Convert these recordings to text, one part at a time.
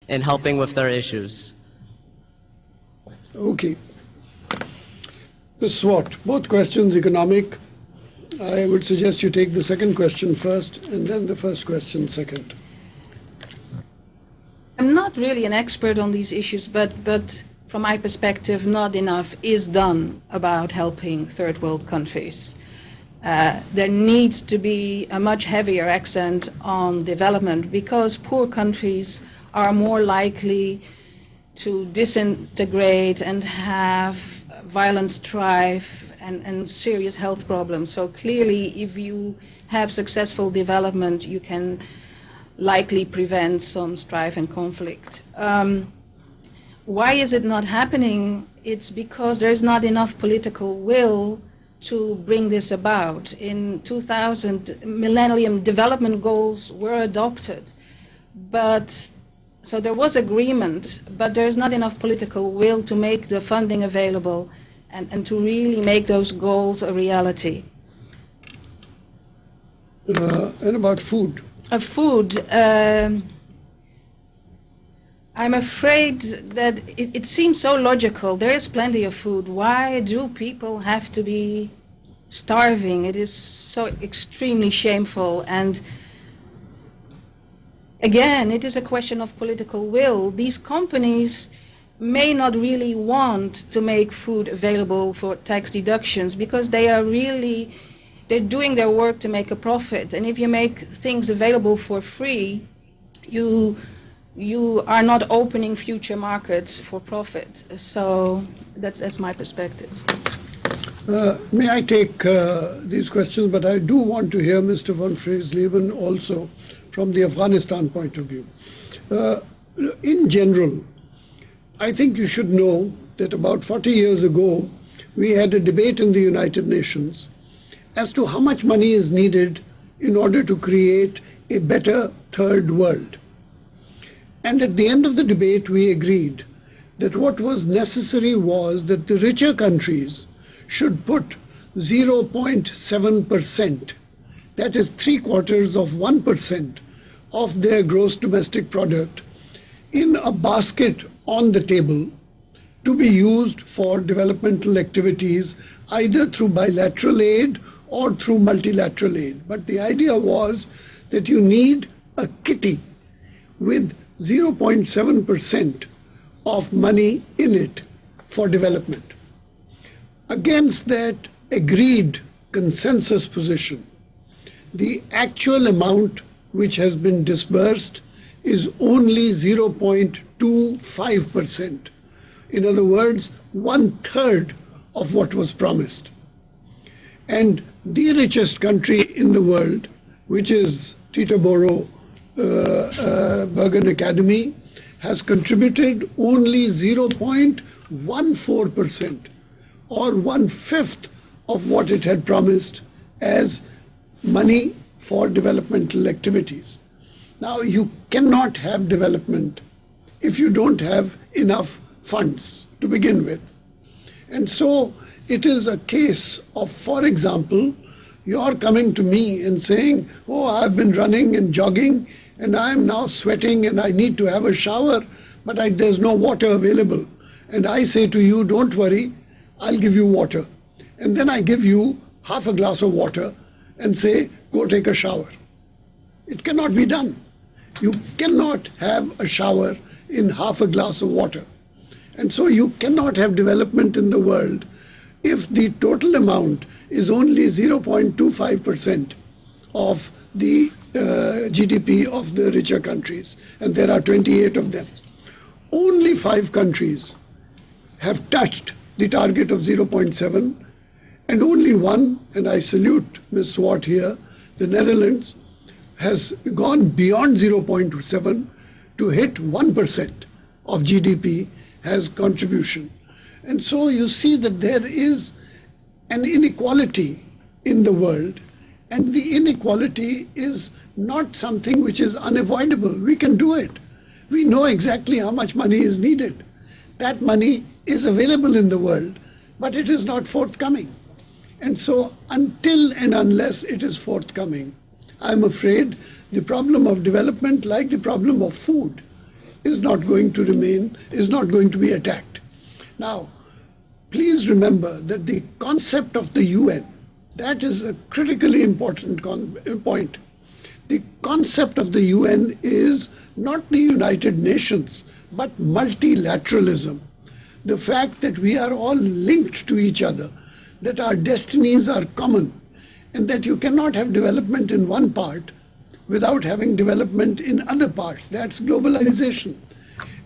in helping with their issues. Okay. Ms. Swart, both questions economic. I would suggest you take the second question first and then the first question second. I'm not really an expert on these issues, but from my perspective, not enough is done about helping third world countries. There needs to be a much heavier accent on development because poor countries are more likely to disintegrate and have violent strife and serious health problems. So clearly, if you have successful development, you can likely prevent some strife and conflict. Why is it not happening? It's because there's not enough political will to bring this about. In 2000, Millennium Development Goals were adopted, so there was agreement, but there's not enough political will to make the funding available and to really make those goals a reality. And about food? Food. I'm afraid that it seems so logical. There is plenty of food. Why do people have to be starving? It is so extremely shameful. And again, it is a question of political will. These companies may not really want to make food available for tax deductions because they're doing their work to make a profit. And if you make things available for free, you are not opening future markets for profit. So that's my perspective. May I take these questions, but I do want to hear Mr. von Freiesleben also from the Afghanistan point of view. In general, I think you should know that about 40 years ago, we had a debate in the United Nations as to how much money is needed in order to create a better third world. And at the end of the debate, we agreed that what was necessary was that the richer countries should put 0.7%, that is 0.75% of their gross domestic product, in a basket on the table to be used for developmental activities, either through bilateral aid or through multilateral aid. But the idea was that you need a kitty with 0.7% of money in it for development. Against that agreed consensus position, the actual amount which has been disbursed is only 0.25%. In other words, 1/3 of what was promised. And the richest country in the world, which is Teterboro Bergen Academy, has contributed only 0.14%, or 1/5 of what it had promised as money for developmental activities. Now, you cannot have development if you don't have enough funds to begin with. And so it is a case of, for example, you're coming to me and saying, oh, I've been running and jogging and I'm now sweating and I need to have a shower, but there's no water available. And I say to you, don't worry, I'll give you water. And then I give you half a glass of water and say, go take a shower. It cannot be done. You cannot have a shower in half a glass of water. And so you cannot have development in the world if the total amount is only 0.25% of the GDP of the richer countries. And there are 28 of them. Only 5 countries have touched the target of 0.7, and only one, and I salute Ms. Swart here, the Netherlands, has gone beyond 0.7 to hit 1% of GDP as contribution. And so you see that there is an inequality in the world, and the inequality is not something which is unavoidable. We can do it. We know exactly how much money is needed. That money is available in the world, but it is not forthcoming. And so until and unless it is forthcoming, I'm afraid the problem of development, like the problem of food, is not going to be attacked. Now, please remember that the concept of the UN, that is a critically important point. The concept of the UN is not the United Nations, but multilateralism. The fact that we are all linked to each other, that our destinies are common, and that you cannot have development in one part without having development in other parts. That's globalization.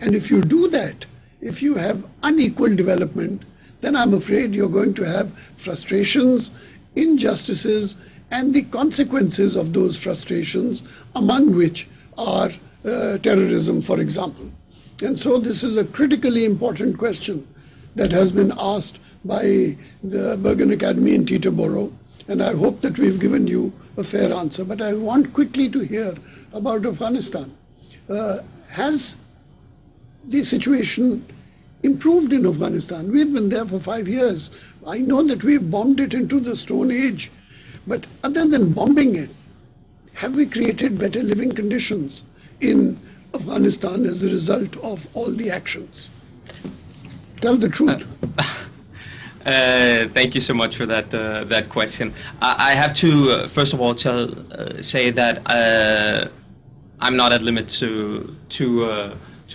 And if you do that, if you have unequal development, then I'm afraid you're going to have frustrations, injustices, and the consequences of those frustrations, among which are terrorism, for example. And so this is a critically important question that has been asked by the Bergen Academy in Teterboro, and I hope that we've given you a fair answer. But I want quickly to hear about Afghanistan. Has the situation improved in Afghanistan? We've been there for 5 years. I know that we've bombed it into the Stone Age, but other than bombing it, have we created better living conditions in Afghanistan as a result of all the actions? Tell the truth. Thank you so much for that question. I have to first of all say that I'm not at limit to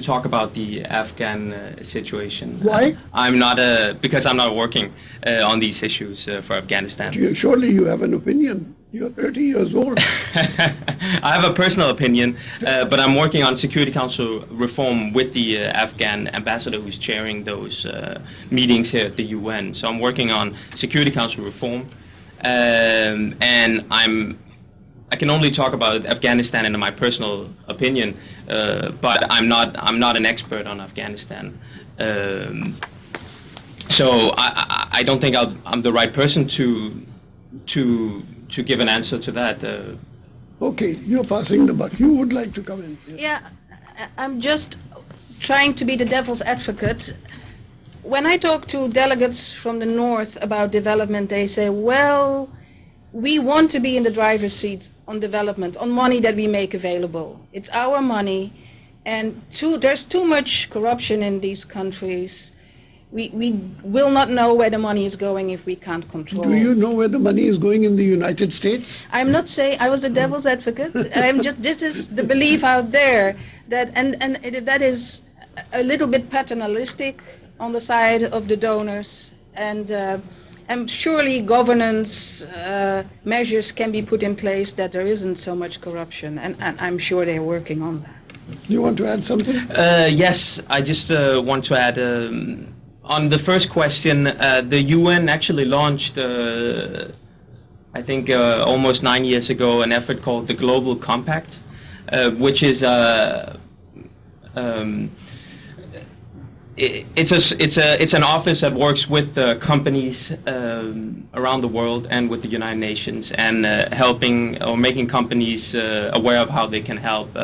talk about the Afghan situation. Why? I'm not because I'm not working on these issues for Afghanistan. Surely you have an opinion. You're 30 years old. I have a personal opinion, but I'm working on Security Council reform with the Afghan ambassador who's chairing those meetings here at the UN. So I'm working on Security Council reform, and I can only talk about Afghanistan in my personal opinion, but I'm not an expert on Afghanistan. So I don't think I'm the right person to give an answer to that. Okay, you're passing the buck. You would like to come in. Yes. Yeah, I'm just trying to be the devil's advocate. When I talk to delegates from the north about development, they say, well, we want to be in the driver's seat on development, on money that we make available. It's our money, and there's too much corruption in these countries. We will not know where the money is going if we can't control. Do you know where the money is going in the United States? I'm not saying I was the devil's advocate. This is the belief out there that is a little bit paternalistic on the side of the donors, and surely governance measures can be put in place that there isn't so much corruption, and I'm sure they're working on that. You want to add something? Yes, I just want to add, on the first question, the UN actually launched, I think almost 9 years ago, an effort called the Global Compact, which is it's an office that works with companies around the world and with the United Nations, and helping or making companies aware of how they can help.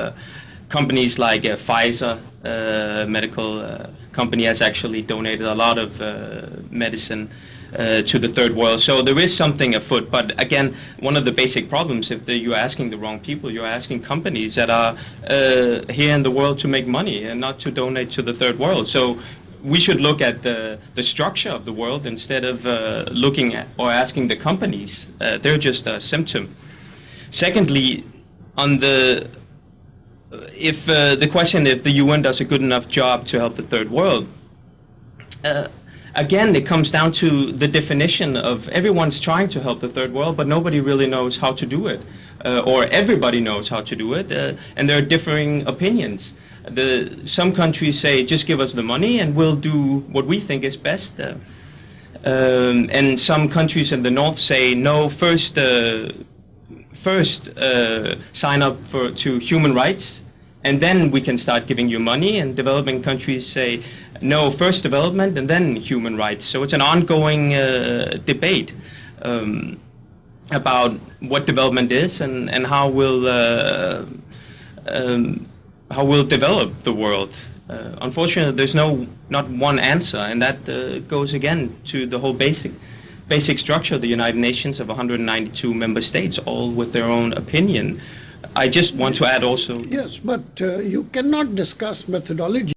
Companies like Pfizer medical company has actually donated a lot of medicine to the third world. So there is something afoot. But again, one of the basic problems, if you're asking the wrong people, you're asking companies that are here in the world to make money and not to donate to the third world. So we should look at the structure of the world instead of looking at or asking the companies. They're just a symptom. Secondly, on the question if the UN does a good enough job to help the third world, again, it comes down to the definition of everyone's trying to help the third world, but nobody really knows how to do it, or everybody knows how to do it, and there are differing opinions. Some countries say, just give us the money and we'll do what we think is best. And some countries in the north say, no, first sign up to human rights, and then we can start giving you money. And developing countries say, no, first development and then human rights. So it's an ongoing debate about what development is and how we'll develop the world. Unfortunately, there's not one answer, and that goes again to the whole basic structure of the United Nations of 192 member states, all with their own opinion. I just want to add also. Yes, but you cannot discuss methodology